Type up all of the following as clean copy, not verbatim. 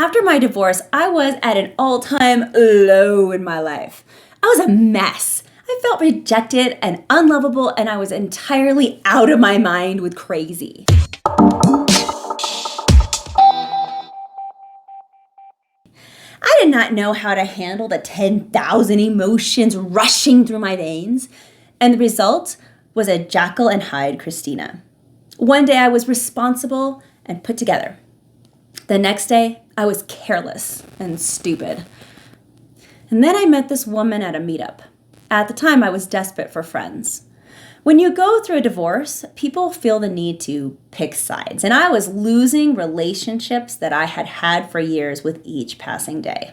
After my divorce, I was at an all-time low in my life. I was a mess. I felt rejected and unlovable, and I was entirely out of my mind with crazy. I did not know how to handle the 10,000 emotions rushing through my veins, and the result was a Jekyll and Hyde Christina. One day I was responsible and put together. The next day, I was careless and stupid. And then I met this woman at a meetup. At the time, I was desperate for friends. When you go through a divorce, people feel the need to pick sides, and I was losing relationships that I had had for years with each passing day.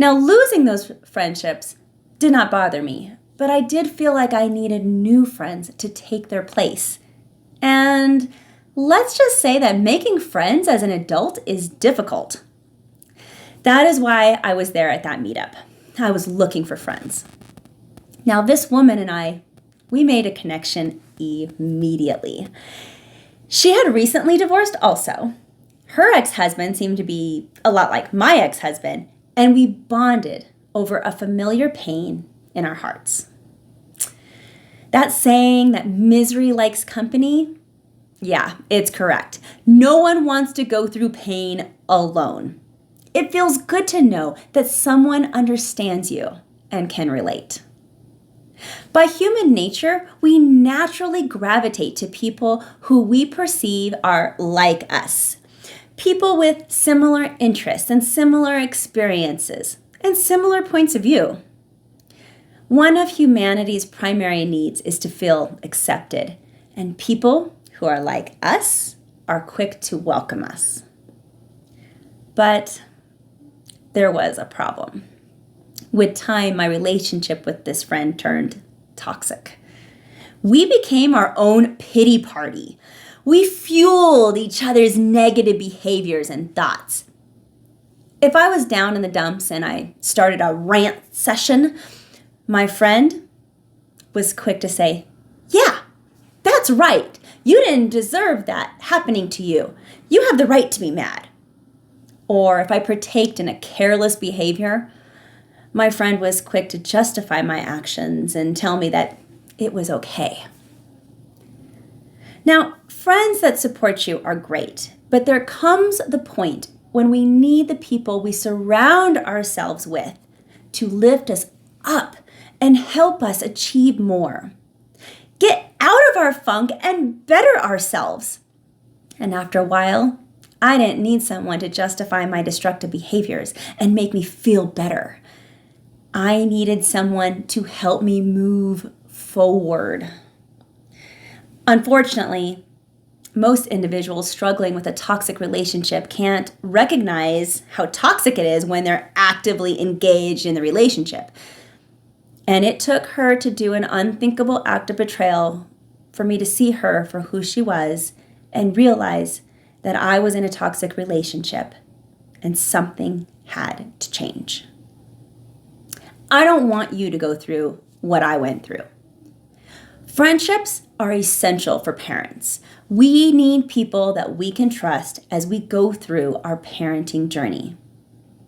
Now, losing those friendships did not bother me, but I did feel like I needed new friends to take their place. And let's just say that making friends as an adult is difficult. That is why I was there at that meetup. I was looking for friends. Now, this woman and I, we made a connection immediately. She had recently divorced also. Her ex-husband seemed to be a lot like my ex-husband, and we bonded over a familiar pain in our hearts. That saying that misery likes company, yeah, it's correct. No one wants to go through pain alone. It feels good to know that someone understands you and can relate. By human nature, we naturally gravitate to people who we perceive are like us. People with similar interests and similar experiences and similar points of view. One of humanity's primary needs is to feel accepted, and people who are like us are quick to welcome us. But there was a problem. With time, my relationship with this friend turned toxic. We became our own pity party. We fueled each other's negative behaviors and thoughts. If I was down in the dumps and I started a rant session, my friend was quick to say, "Yeah, that's right. You didn't deserve that happening to you. You have the right to be mad." Or if I partaked in a careless behavior, my friend was quick to justify my actions and tell me that it was okay. Now, friends that support you are great, but there comes the point when we need the people we surround ourselves with to lift us up and help us achieve more. Get out of our funk and better ourselves. And after a while, I didn't need someone to justify my destructive behaviors and make me feel better. I needed someone to help me move forward. Unfortunately, most individuals struggling with a toxic relationship can't recognize how toxic it is when they're actively engaged in the relationship. And it took her to do an unthinkable act of betrayal for me to see her for who she was and realize that I was in a toxic relationship and something had to change. I don't want you to go through what I went through. Friendships are essential for parents. We need people that we can trust as we go through our parenting journey.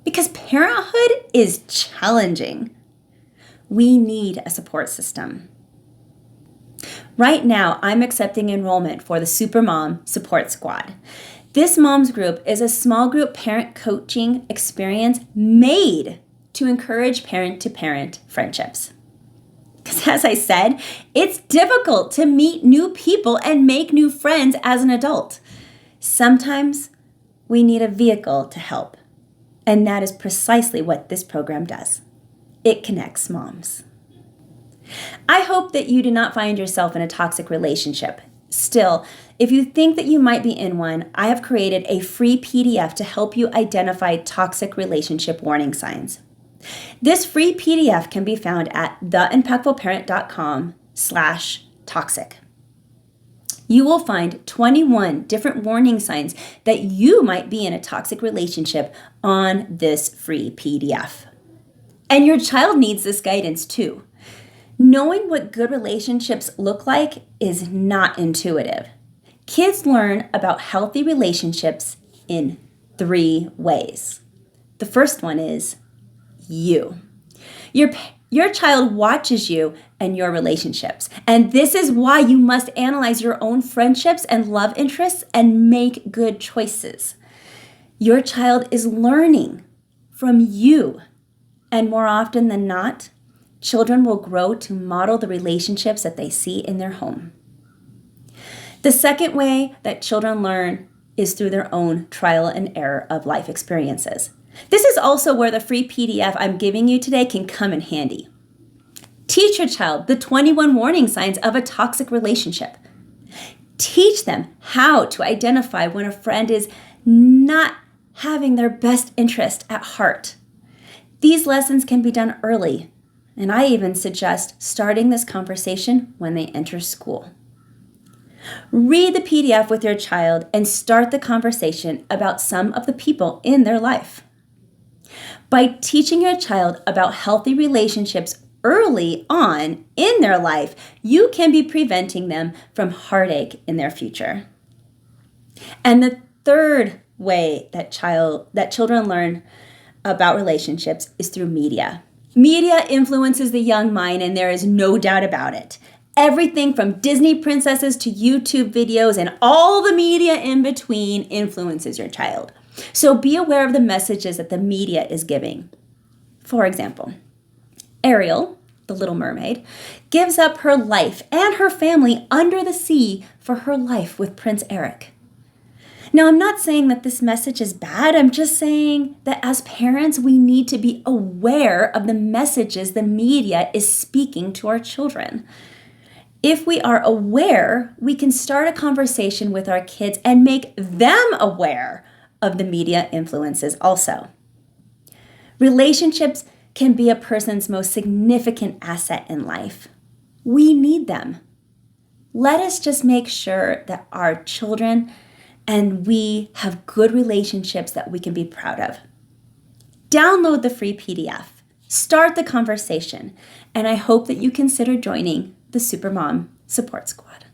Because parenthood is challenging. We need a support system. Right now, I'm accepting enrollment for the Supermom Support Squad. This moms group is a small group parent coaching experience made to encourage parent-to-parent friendships. Because as I said, it's difficult to meet new people and make new friends as an adult. Sometimes we need a vehicle to help, and that is precisely what this program does. It connects moms. I hope that you do not find yourself in a toxic relationship. Still, if you think that you might be in one, I have created a free PDF to help you identify toxic relationship warning signs. This free PDF can be found at theimpactfulparent.com/toxic. You will find 21 different warning signs that you might be in a toxic relationship on this free PDF. And your child needs this guidance too. Knowing what good relationships look like is not intuitive. Kids learn about healthy relationships in 3 ways. The first one is you. Your child watches you and your relationships. And this is why you must analyze your own friendships and love interests and make good choices. Your child is learning from you. And more often than not, children will grow to model the relationships that they see in their home. The second way that children learn is through their own trial and error of life experiences. This is also where the free PDF I'm giving you today can come in handy. Teach your child the 21 warning signs of a toxic relationship. Teach them how to identify when a friend is not having their best interest at heart. These lessons can be done early, and I even suggest starting this conversation when they enter school. Read the PDF with your child and start the conversation about some of the people in their life. By teaching your child about healthy relationships early on in their life, you can be preventing them from heartache in their future. And the third way that children learn about relationships is through media. Media influences the young mind, and there is no doubt about it. Everything from Disney princesses to YouTube videos and all the media in between influences your child. So be aware of the messages that the media is giving. For example, Ariel, the Little Mermaid, gives up her life and her family under the sea for her life with Prince Eric. Now, I'm not saying that this message is bad. I'm just saying that as parents, we need to be aware of the messages the media is speaking to our children. If we are aware, we can start a conversation with our kids and make them aware of the media influences also. Relationships can be a person's most significant asset in life. We need them. Let us just make sure that our children and we have good relationships that we can be proud of. Download the free PDF. Start the conversation. And I hope that you consider joining the Supermom Support Squad.